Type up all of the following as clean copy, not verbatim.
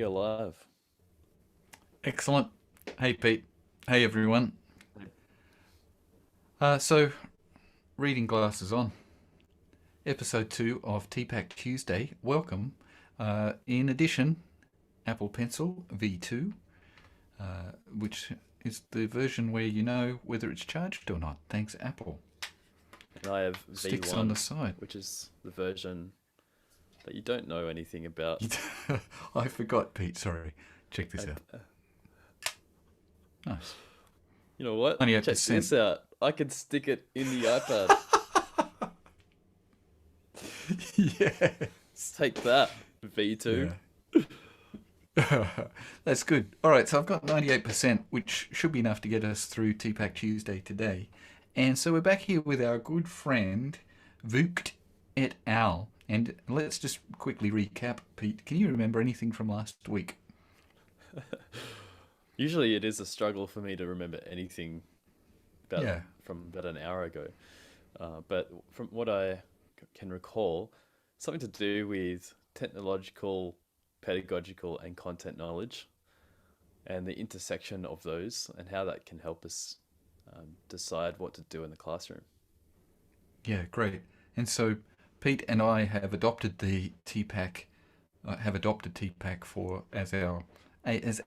are live. Excellent. Hey, Pete. Hey, everyone. So, reading glasses on. Episode 2 of TPAC Tuesday. Welcome. In addition, Apple Pencil V2, which is the version where you know whether it's charged or not. Thanks, Apple. And I have Sticks on the V1, side. which is the version that you don't know anything about. I forgot, Pete. Sorry. Check this out. Uh, Nice. You know what? Check 98%. this out. I can stick it in the iPad. Yes. Take that, V2. Yeah. That's good. All right, so I've got 98%, which should be enough to get us through TPAC Tuesday today. And so we're back here with our good friend Voogt et al. And let's just quickly recap, Pete. Can you remember anything from last week? Usually it is a struggle for me to remember anything Yeah. from about an hour ago. But from what I can recall, something to do with technological, pedagogical, and content knowledge, and the intersection of those, and how that can help us decide what to do in the classroom. Yeah, great. And so Pete and I have adopted the TPAC for as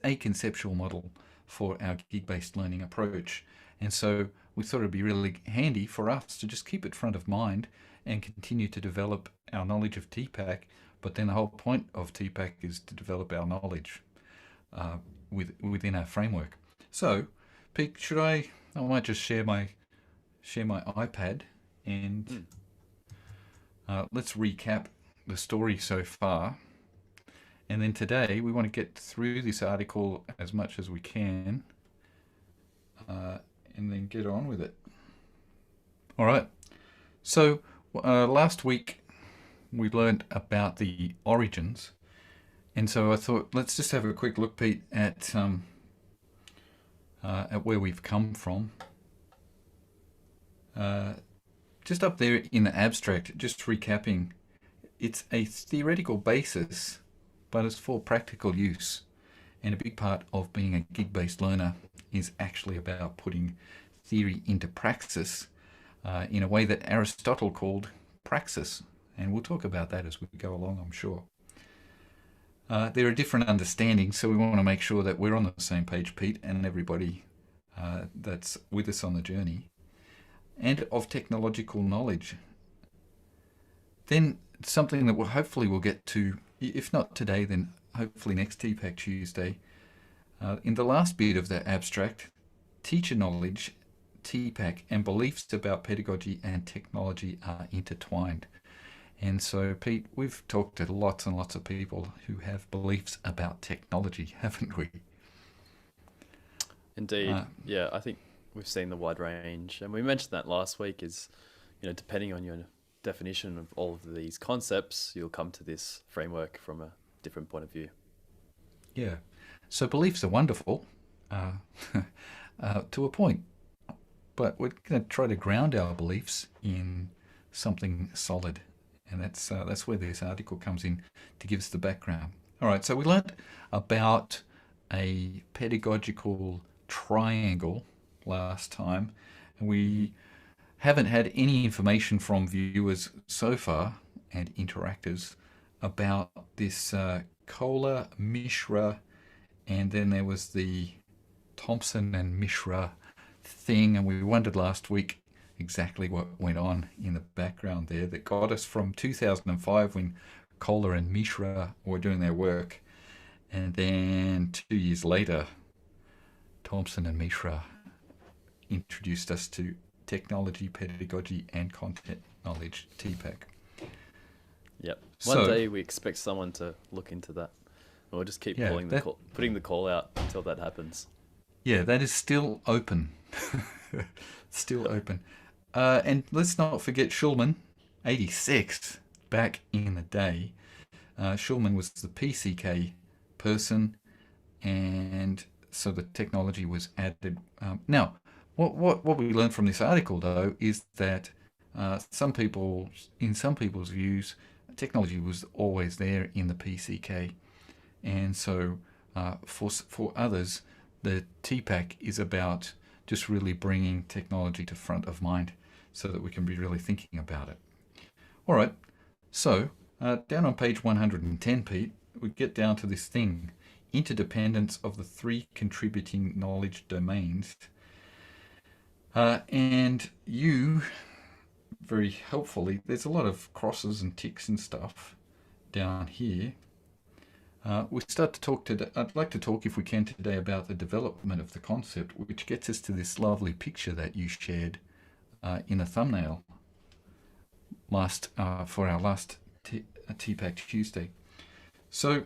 a conceptual model for our gig-based learning approach. And so we thought it'd be really handy for us to just keep it front of mind and continue to develop our knowledge of TPAC. But then the whole point of TPAC is to develop our knowledge within our framework. So, Pete, I might just share my iPad and let's recap the story so far. And then today we want to get through this article as much as we can and then get on with it. All right. So last week we learned about the origins. And so I thought let's just have a quick look, Pete, at where we've come from. Just up there in the abstract, just recapping, it's a theoretical basis, but it's for practical use. And a big part of being a gig-based learner is actually about putting theory into praxis in a way that Aristotle called praxis. And we'll talk about that as we go along, I'm sure. There are different understandings, so we want to make sure that we're on the same page, Pete, and everybody that's with us on the journey, and of technological knowledge. Then something that we'll get to, if not today, then hopefully next TPAC Tuesday. In the last bit of the abstract, teacher knowledge, TPAC, and beliefs about pedagogy and technology are intertwined. And so, Pete, we've talked to lots and lots of people who have beliefs about technology, haven't we? Indeed. Yeah, I think we've seen the wide range. And we mentioned that last week is, depending on your definition of all of these concepts, you'll come to this framework from a different point of view. Yeah. So beliefs are wonderful to a point, but we're going to try to ground our beliefs in something solid. And that's where this article comes in to give us the background. All right, so we learned about a pedagogical triangle last time, and we haven't had any information from viewers so far and interactors about this Kohler, Mishra, and then there was the Thompson and Mishra thing, and we wondered last week exactly what went on in the background there that got us from 2005 when Kohler and Mishra were doing their work, and then 2 years later Thompson and Mishra introduced us to technology, pedagogy, and content knowledge, TPAC. Yep. One day we expect someone to look into that. And we'll just keep putting the call out until that happens. Yeah, that is still open. Still open. And let's not forget Schulman, 86, back in the day. Schulman was the PCK person, and so the technology was added. Now, what we learned from this article, though, is that in some people's views, technology was always there in the PCK, And so for others, the TPAC is about just really bringing technology to front of mind so that we can be really thinking about it. All right, so down on page 110, Pete, we get down to this thing, interdependence of the three contributing knowledge domains. And you, very helpfully, there's a lot of crosses and ticks and stuff down here. We start to talk today. I'd like to talk, if we can, today about the development of the concept, which gets us to this lovely picture that you shared in a thumbnail for our last TPAC Tuesday. So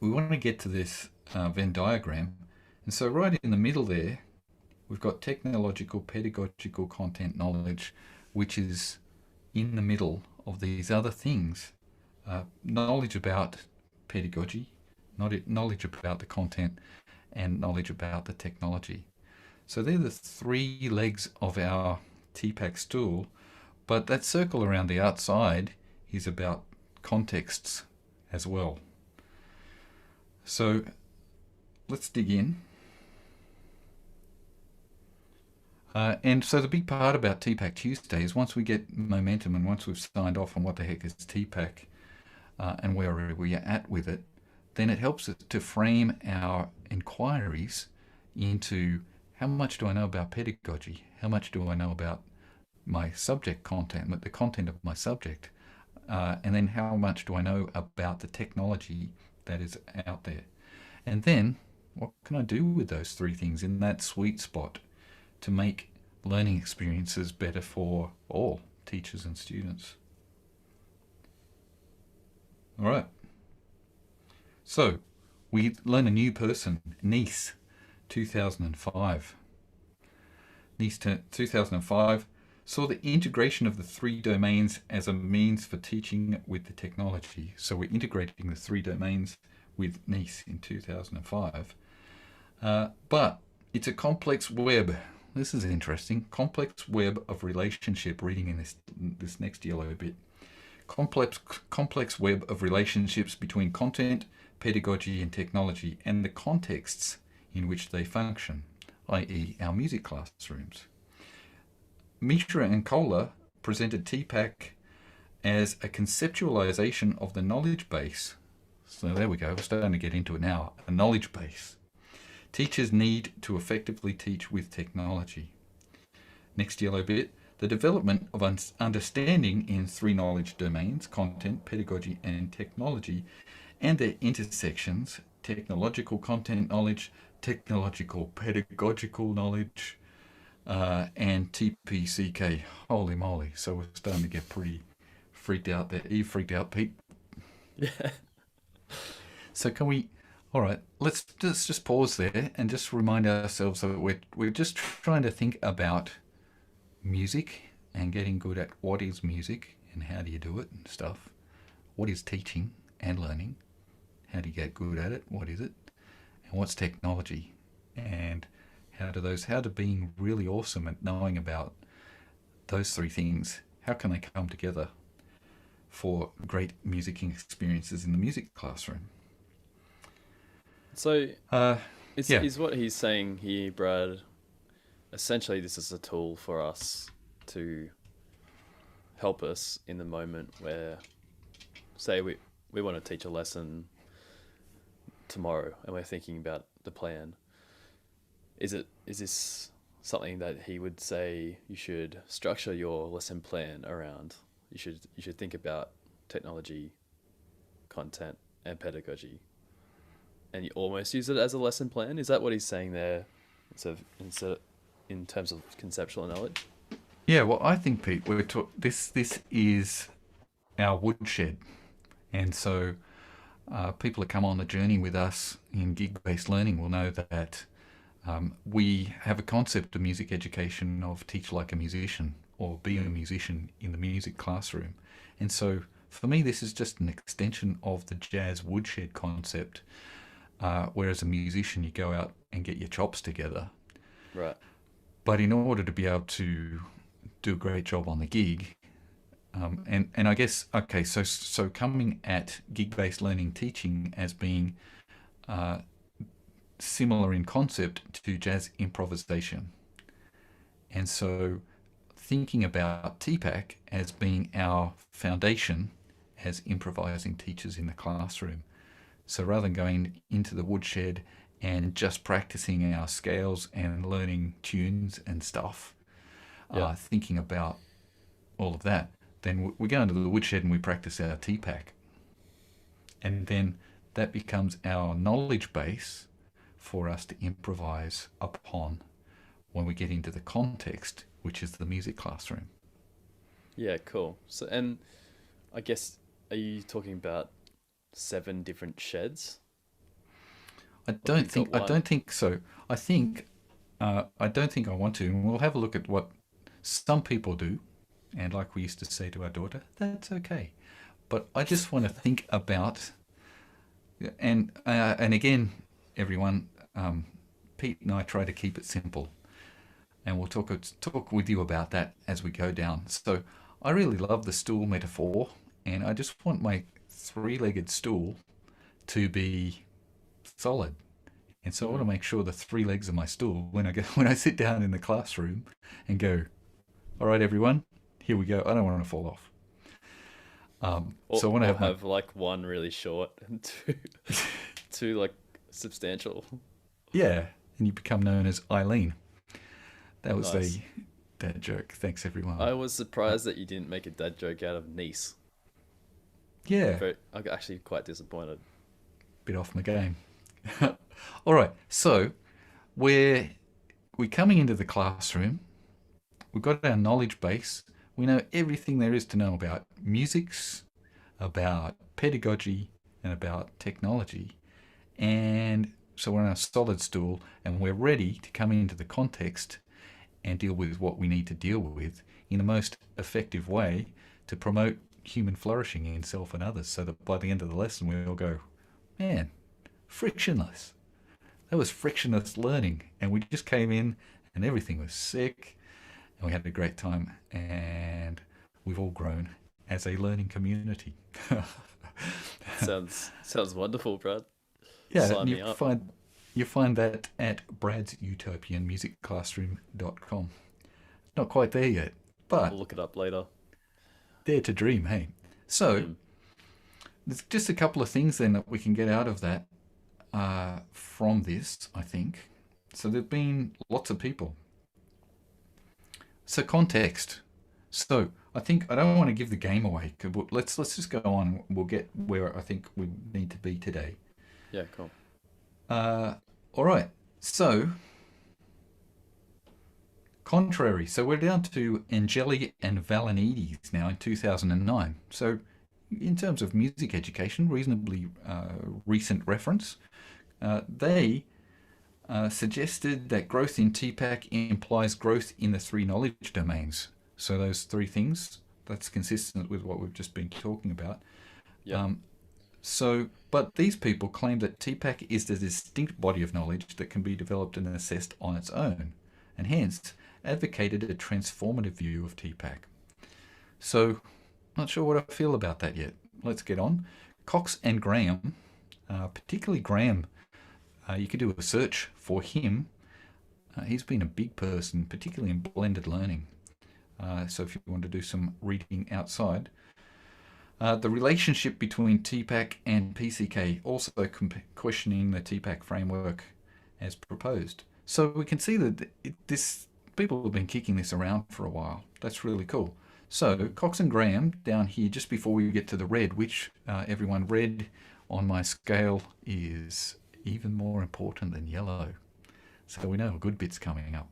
we want to get to this Venn diagram, and so right in the middle there, we've got technological, pedagogical content knowledge, which is in the middle of these other things. Knowledge about pedagogy, knowledge about the content, and knowledge about the technology. So they're the three legs of our TPAC stool, but that circle around the outside is about contexts as well. So let's dig in. And so the big part about TPAC Tuesday is once we get momentum and once we've signed off on what the heck is TPAC and where we are at with it, then it helps us to frame our inquiries into how much do I know about pedagogy? How much do I know about my subject content, the content of my subject? And then how much do I know about the technology that is out there? And then what can I do with those three things in that sweet spot to make learning experiences better for all teachers and students? All right. So we learn a new person, Nice, 2005. Nice 2005 saw the integration of the three domains as a means for teaching with the technology. So we're integrating the three domains with Nice in 2005. But it's a complex web. This is interesting. Complex web of relationship, reading in this next yellow bit. Complex web of relationships between content, pedagogy and technology and the contexts in which they function, i.e. our music classrooms. Mishra and Kohler presented TPAC as a conceptualization of the knowledge base. So there we go, we're starting to get into it now, a knowledge base. Teachers need to effectively teach with technology. Next yellow bit, the development of understanding in three knowledge domains, content, pedagogy and technology, and their intersections, technological content knowledge, technological pedagogical knowledge, and TPCK. Holy moly. So we're starting to get pretty freaked out there. Are you freaked out, Pete? Yeah. So can we, all right, let's just pause there and just remind ourselves that we're just trying to think about music and getting good at what is music and how do you do it and stuff. What is teaching and learning? How do you get good at it? What is it? And what's technology? And how do being really awesome at knowing about those three things, how can they come together for great musicking experiences in the music classroom? So Yeah. is what he's saying here, Brad, essentially this is a tool for us to help us in the moment where, say we want to teach a lesson tomorrow and we're thinking about the plan. Is this something that he would say you should structure your lesson plan around? You should think about technology, content, and pedagogy, and you almost use it as a lesson plan. Is that what he's saying there? So in terms of conceptual knowledge. Yeah, well, I think, Pete, this is our woodshed, and so people that come on the journey with us in gig-based learning will know that we have a concept of music education of teach like a musician or be a musician in the music classroom. And so for me, this is just an extension of the jazz woodshed concept, where as a musician, you go out and get your chops together. Right. But in order to be able to do a great job on the gig, And I guess, okay, so coming at gig-based learning teaching as being uh, similar in concept to jazz improvisation. And so thinking about TPAC as being our foundation as improvising teachers in the classroom. So rather than going into the woodshed and just practicing our scales and learning tunes and stuff, Yeah. thinking about all of that, then we go into the woodshed and we practice our TPAC. And then that becomes our knowledge base for us to improvise upon when we get into the context, which is the music classroom. Yeah, cool. So, and I guess, are you talking about 7 different sheds? Or have you got I one? don't think so. I think I don't think I want to. And we'll have a look at what some people do, and like we used to say to our daughter, that's okay. But I just want to think about, and again, everyone, Pete and I try to keep it simple, and we'll talk with you about that as we go down. So I really love the stool metaphor, and I just want my three-legged stool to be solid. And so I want to Mm. make sure the three legs of my stool when I go when I sit down in the classroom and go, all right, everyone, here we go. I don't want to fall off. So I want to Or have my have like one really short and two like substantial. yeah, and you become known as Eileen. That was Nice. a dad joke. Thanks, everyone. I was surprised that you didn't make a dad joke out of niece. Yeah, I got actually quite disappointed. bit off my game. All right, so we're we're coming into the classroom. We've got our knowledge base. We know everything there is to know about musics, about pedagogy, and about technology. And so we're on a solid stool and we're ready to come into the context and deal with what we need to deal with in the most effective way to promote human flourishing in self and others so that by the end of the lesson we all go, man, frictionless. That was frictionless learning. And we just came in and everything was sick and we had a great time and we've all grown as a learning community. Sounds wonderful, Brad. Yeah, Sign and me up. you find that at bradsutopianmusicclassroom.com. Not quite there yet, but I'll look it up later. dare to dream, hey. So, Mm. there's just a couple of things then that we can get out of that from this, I think. So there've been lots of people. So context. So I think I don't want to give the game away. Let's just go on. We'll get where I think we need to be today. Yeah, cool. Uh, all right. So contrary. So we're down to Angeli and Valenides now in 2009. So in terms of music education, reasonably recent reference. They suggested that growth in TPAC implies growth in the three knowledge domains. So those three things, that's consistent with what we've just been talking about. Yep. Um, but these people claim that TPAC is the distinct body of knowledge that can be developed and assessed on its own, and hence advocated a transformative view of TPAC. So, not sure what I feel about that yet. Let's get on. Cox and Graham, particularly Graham, you could do a search for him. He's been a big person, particularly in blended learning. So if you want to do some reading outside. The relationship between TPAC and PCK, also questioning the TPAC framework as proposed. So we can see that this people have been kicking this around for a while. That's really cool. So Cox and Graham down here, just before we get to the red, which everyone red on my scale is even more important than yellow. So we know a good bit's coming up.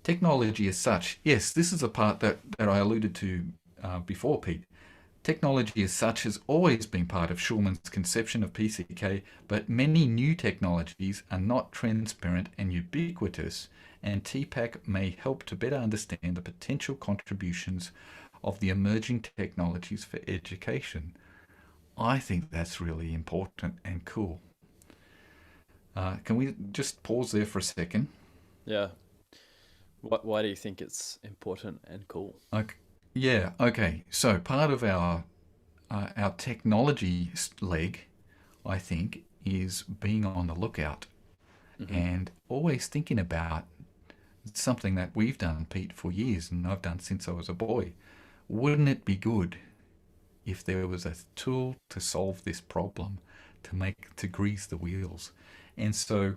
Technology as such. Yes, this is a part that I alluded to before, Pete. Technology as such has always been part of Schulman's conception of PCK, but many new technologies are not transparent and ubiquitous, and TPAC may help to better understand the potential contributions of the emerging technologies for education. I think that's really important and cool. Can we just pause there for a second? Yeah. Why do you think it's important and cool? Okay. Yeah, okay. So part of our technology leg, I think, is being on the lookout Hmm. and always thinking about something that we've done, Pete, for years, and I've done since I was a boy. Wouldn't it be good if there was a tool to solve this problem, to grease the wheels? And so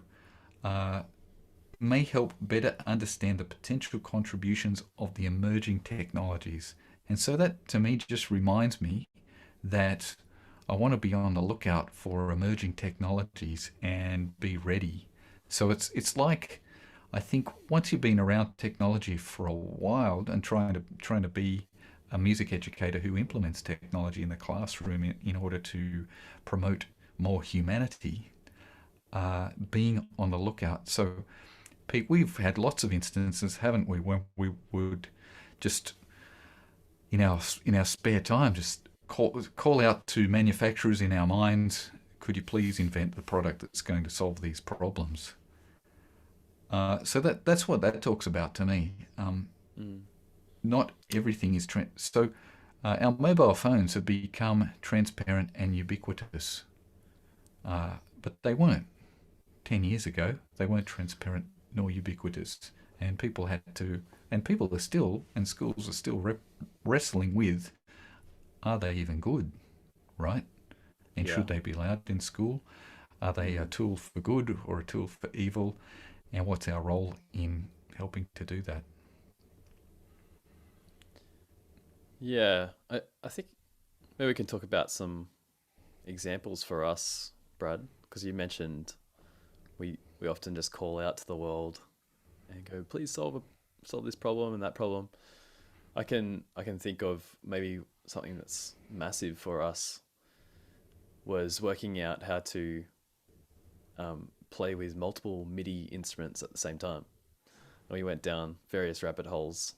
uh, may help better understand the potential contributions of the emerging technologies. And so that to me just reminds me that I want to be on the lookout for emerging technologies and be ready. So it's like I think once you've been around technology for a while and trying to be a music educator who implements technology in the classroom in order to promote more humanity, being on the lookout. So Pete, we've had lots of instances, haven't we, when we would just in our spare time just call out to manufacturers in our minds, could you please invent the product that's going to solve these problems? So that's what that talks about to me. Mm. Not everything is so. Our mobile phones have become transparent and ubiquitous, but they weren't 10 years ago. They weren't transparent nor ubiquitous, and people are still, and schools are still wrestling with, are they even good, right? And Yeah. should they be allowed in school? Are they a Mm. tool for good or a tool for evil? And what's our role in helping to do that? Yeah. I think maybe we can talk about some examples for us, Brad, because you mentioned we often just call out to the world and go, please solve this problem and that problem. I can think of maybe something that's massive for us was working out how to play with multiple MIDI instruments at the same time. We went down various rabbit holes,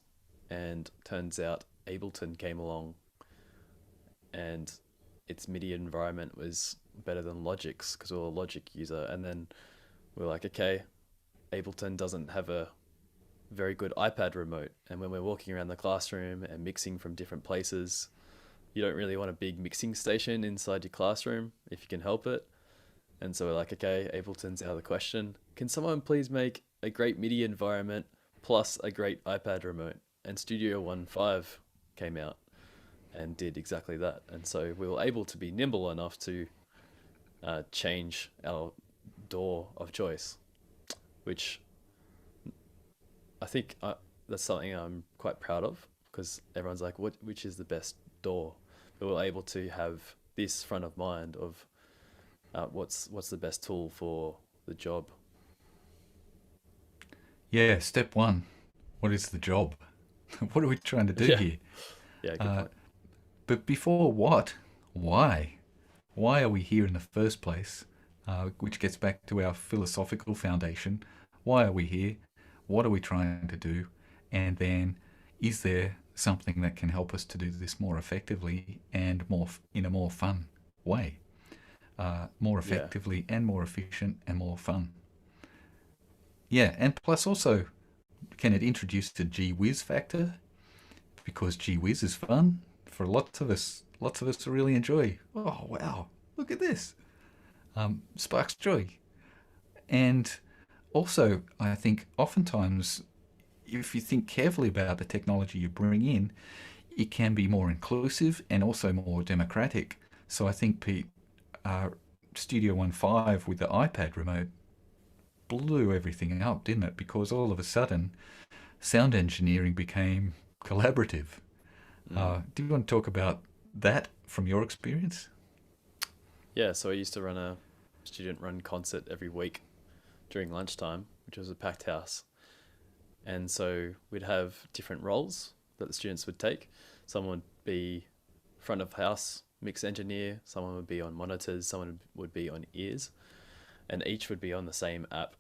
and turns out Ableton came along, and its MIDI environment was better than Logic's because we were a Logic user. And then we are like, okay, Ableton doesn't have a very good iPad remote, and when we're walking around the classroom and mixing from different places, you don't really want a big mixing station inside your classroom if you can help it. And so we're like, okay, Ableton's out of the question. Can someone please make a great MIDI environment plus a great iPad remote? And Studio One 5 came out and did exactly that. And so we were able to be nimble enough to change our door of choice, which I think that's something I'm quite proud of because everyone's like, which is the best door? But we're able to have this front of mind of what's the best tool for the job. Yeah, step one. What is the job? What are we trying to do Yeah, here? yeah, good Uh, point. but before what? Why? Why are we here in the first place? Which gets back to our philosophical foundation. Why are we here? What are we trying to do? And then, is there something that can help us to do this more effectively and in a more fun way? More Yeah, effectively and more efficient and more fun. Yeah, and plus also, can it introduce the gee whiz factor? Because gee whiz is fun for lots of us. Lots of us to really enjoy. Oh wow! Look at this. Sparks joy. And also, I think oftentimes, if you think carefully about the technology you bring in, it can be more inclusive and also more democratic. So I think Pete, uh, Studio One 5 with the iPad remote blew everything up, didn't it? Because all of a sudden, sound engineering became collaborative. mm. Do you want to talk about that from your experience? Yeah. So I used to run a student-run concert every week during lunchtime, which was a packed house, and so we'd have different roles that the students would take. Someone would be front of house mix engineer, someone would be on monitors, someone would be on ears, and each would be on the same app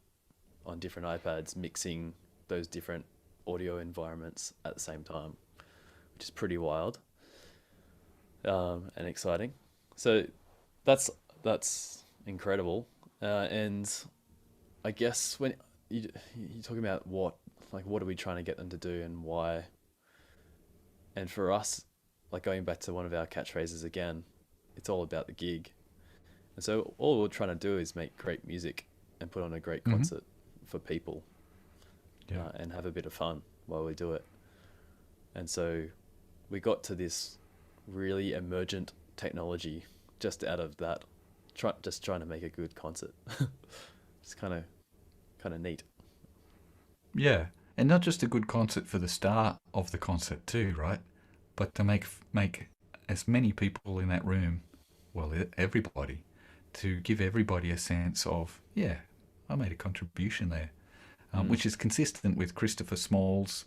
on different iPads mixing those different audio environments at the same time, which is pretty wild and exciting. So that's that's incredible. And I guess when you're talking about what are we trying to get them to do and why, And for us, like going back to one of our catchphrases again, it's all about the gig. And so all we're trying to do is make great music and put on a great Hmm. concert for people, Yeah. and have a bit of fun while we do it. And so we got to this really emergent technology just out of that, just trying to make a good concert. It's kind of neat. Yeah. And not just a good concert for the star of the concert too, right? But to make as many people in that room, well, everybody, to give everybody a sense of, yeah, I made a contribution there, Mm. which is consistent with Christopher Small's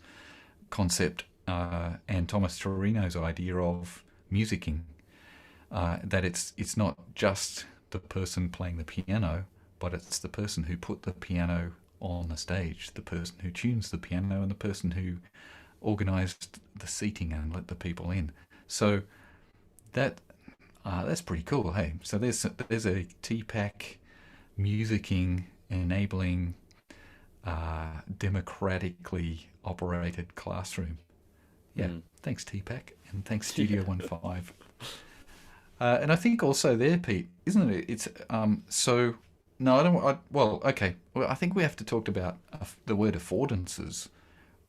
concept and Thomas Torino's idea of musicking. That it's not just the person playing the piano, but it's the person who put the piano on the stage, the person who tunes the piano, and the person who organised the seating and let the people in. So that that's pretty cool. Hey, so there's a TPAC musicking enabling democratically operated classroom. Yeah, Mm. thanks TPAC and thanks Yeah. Studio 15. And I think also there, Pete, isn't it? It's so. No, I don't. Well, okay. Well, I think we have to talk about the word affordances,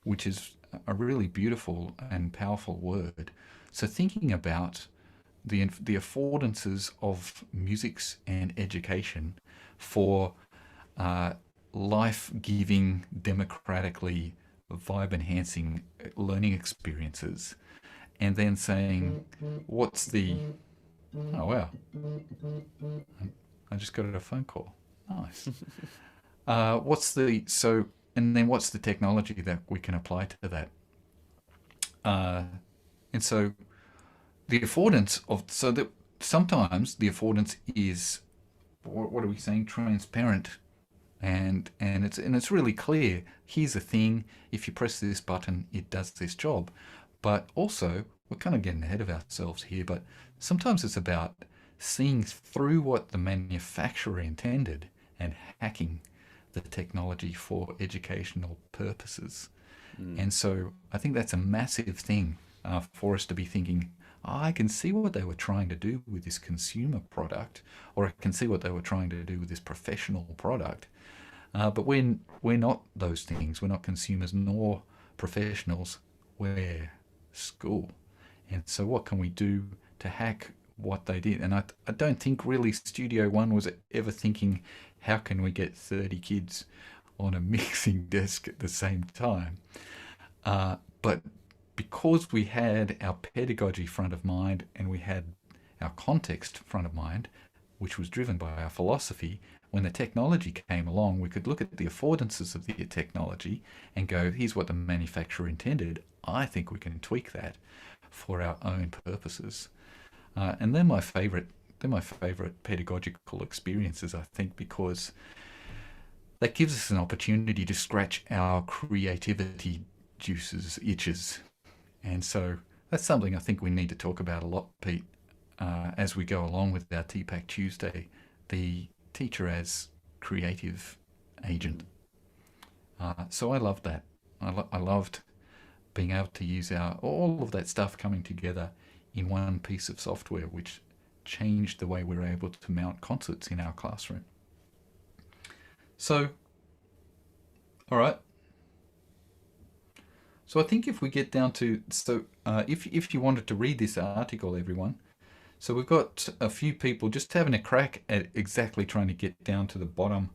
which is a really beautiful and powerful word. So thinking about the affordances of musics and education for uh, life-giving, democratically vibe-enhancing learning experiences, and then saying, what's the oh wow, I just got a phone call. Nice. What's the so and then what's the technology that we can apply to that? Uh, and so the affordance of so that sometimes the affordance is what are we saying, transparent, and it's really clear. Here's the thing: if you press this button, it does this job. But also, we're kind of getting ahead of ourselves here. But sometimes it's about seeing through what the manufacturer intended and hacking the technology for educational purposes. Mm. And so I think that's a massive thing for us to be thinking, "Oh, I can see what they were trying to do with this consumer product, or I can see what they were trying to do with this professional product. But we're not those things. We're not consumers nor professionals. We're school. And so what can we do to hack what they did? And I don't think really Studio One was ever thinking, how can we get 30 kids on a mixing desk at the same time? But because we had our pedagogy front of mind and we had our context front of mind, which was driven by our philosophy, when the technology came along, we could look at the affordances of the technology and go, here's what the manufacturer intended. I think we can tweak that for our own purposes. And they're my favorite. They're my favorite pedagogical experiences, I think, because that gives us an opportunity to scratch our creativity juices, itches. And so that's something I think we need to talk about a lot, Pete, as we go along with our TPAC Tuesday, the teacher as creative agent. Mm. So I loved that. I loved being able to use all of that stuff coming together in one piece of software, which changed the way we were able to mount concerts in our classroom. So, all right. So I think if we get down to if you wanted to read this article, everyone. So we've got a few people just having a crack at exactly trying to get down to the bottom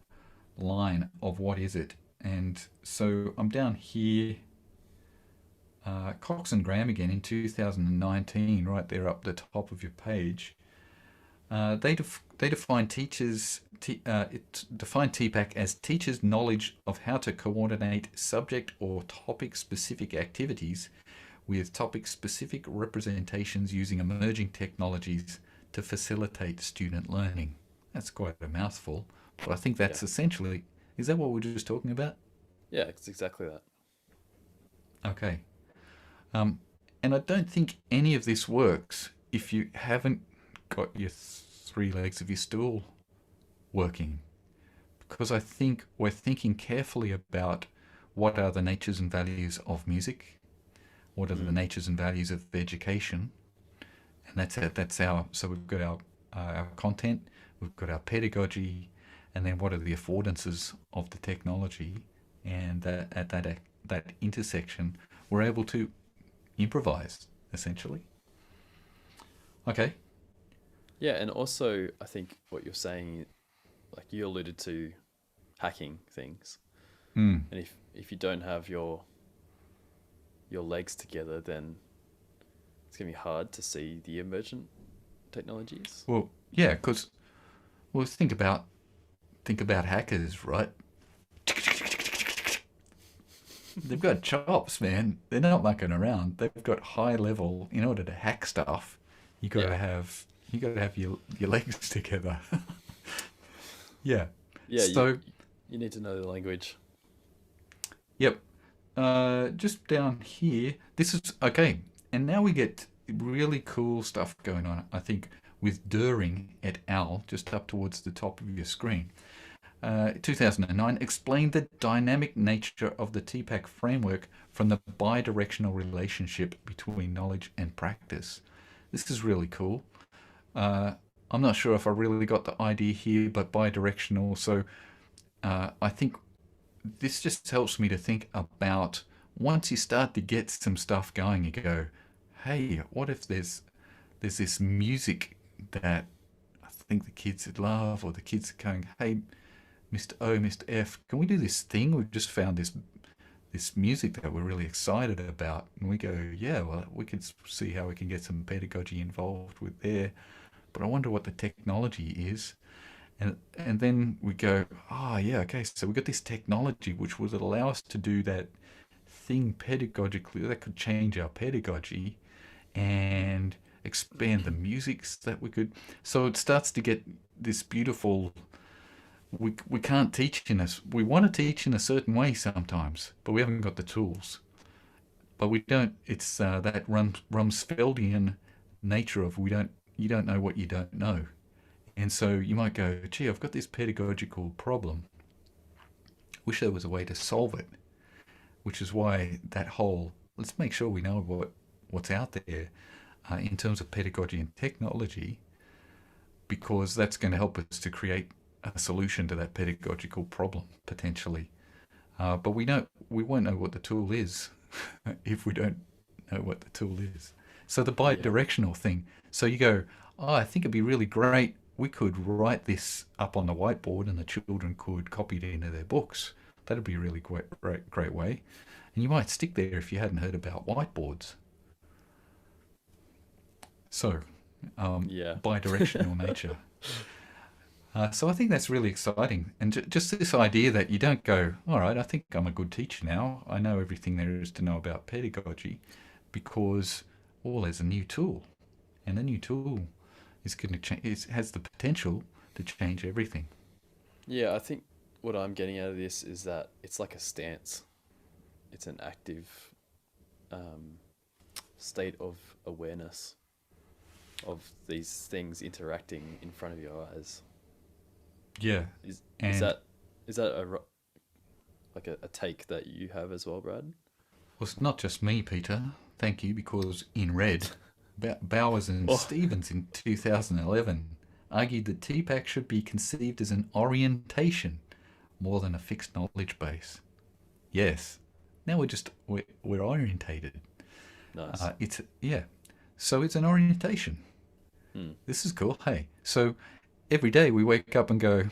line of what is it. And so I'm down here, Cox and Graham again in 2019, right there up the top of your page. They define define TPAC as teachers' knowledge of how to coordinate subject or topic specific activities with topic specific representations using emerging technologies to facilitate student learning. That's quite a mouthful, but I think Yeah. that's essentially, is that what we were just talking about? Yeah, it's exactly that. Okay. Um, and I don't think any of this works if you haven't got your three legs of your stool working. Because I think we're thinking carefully about what are the natures and values of music, what are the Mm. natures and values of education, and that's our. So we've got our content, we've got our pedagogy, and then what are the affordances of the technology, and at that intersection, we're able to improvise essentially. Okay. Yeah, and also I think what you're saying, like you alluded to hacking things, Mm. and if you don't have your legs together, then it's gonna be hard to see the emergent technologies. Well, yeah, because well, think about hackers, right? They've got chops, man. They're not mucking around. They've got high level. In order to hack stuff, you got Yeah, to have your legs together. Yeah. yeah. So, You need to know the language. yep. Just down here, this is okay. And now we get really cool stuff going on. I think with During et al. Just up towards the top of your screen. 2009 explained the dynamic nature of the TPAC framework from the bidirectional relationship between knowledge and practice. This is really cool. Uh, I'm not sure if I really got the idea here, but bidirectional. So I think this just helps me to think about once you start to get some stuff going, you go, hey, what if there's this music that I think the kids would love, or the kids are going, hey, Mr. O, Mr. F, can we do this thing? We've just found this music that we're really excited about. And we go, yeah, well, we could see how we can get some pedagogy involved with there. But I wonder what the technology is. And then we go, oh, yeah, okay, so we got this technology which would allow us to do that thing pedagogically that could change our pedagogy and expand the musics that we could. So it starts to get this beautiful we can't teach in us. We want to teach in a certain way sometimes, but we haven't got the tools. But we don't. It's that Rumsfeldian nature of we don't. You don't know what you don't know, and so you might go, "Gee, I've got this pedagogical problem. Wish there was a way to solve it." Which is why that whole let's make sure we know what's out there in terms of pedagogy and technology, because that's going to help us to create a solution to that pedagogical problem potentially. But we won't know what the tool is if we don't know what the tool is. So the Yeah, bi-directional thing. So you go, oh, I think it'd be really great. We could write this up on the whiteboard and the children could copy it into their books. That'd be a really great way. And you might stick there if you hadn't heard about whiteboards. So, yeah, bi-directional nature. So I think that's really exciting. And just this idea that you don't go, all right, I think I'm a good teacher now. I know everything there is to know about pedagogy because, well, there's a new tool. And the new tool is going to change, it has the potential to change everything. yeah. I think what I'm getting out of this is that it's like a stance. It's an active um, state of awareness of these things interacting in front of your eyes. Yeah. Is And that like a take that you have as well, Brad? well, it's not just me, Peter. Thank you, because in red, Bowers and Oh, Stevens in 2011 argued that TPAC should be conceived as an orientation more than a fixed knowledge base. Yes. Now we're orientated. nice. It's yeah. So it's an orientation. Hmm. This is cool. Hey, so every day we wake up and go,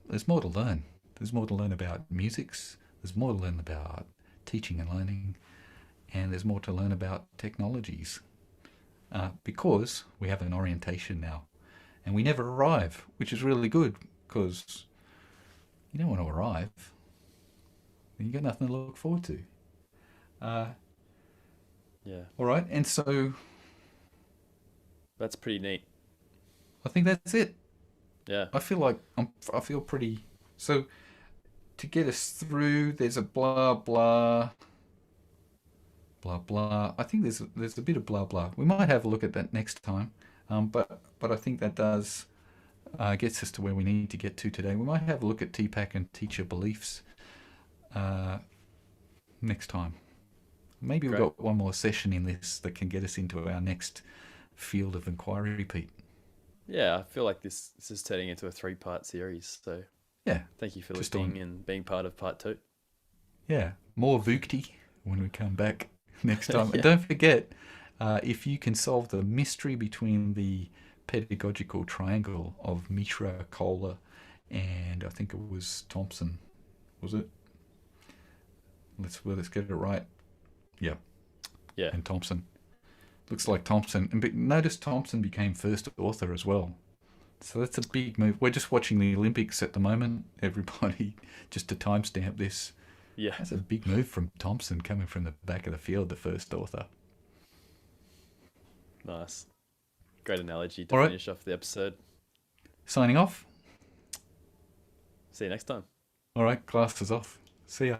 there's more to learn. There's more to learn about musics. There's more to learn about teaching and learning, and there's more to learn about technologies because we have an orientation now, and we never arrive, which is really good because you don't want to arrive. You got nothing to look forward to. Uh, Yeah, all right, and so that's pretty neat. I think that's it. Yeah. I feel like I feel pretty. So to get us through, there's a blah blah blah blah. I think there's a bit of blah blah. We might have a look at that next time. But I think that does gets us to where we need to get to today. We might have a look at TPAC and teacher beliefs uh, next time. Maybe we've Great. got one more session in this that can get us into our next field of inquiry, Pete. Yeah, I feel like this is turning into a 3-part series. So Yeah, thank you for just listening on, and being part of part 2. yeah, more Voogty when we come back next time. And Yeah. don't forget, if you can solve the mystery between the pedagogical triangle of Mishra, Kohler, and I think it was Thompson, was it? Let's get it right. Yeah, Yeah. and Thompson. Looks like Thompson. And notice Thompson became first author as well. So that's a big move. We're just watching the Olympics at the moment. Everybody, just to timestamp this, Yeah. that's a big move from Thompson coming from the back of the field, the first author. Nice. Great analogy to All right, finish off the episode. signing off. See you next time. All right, class is off. See ya.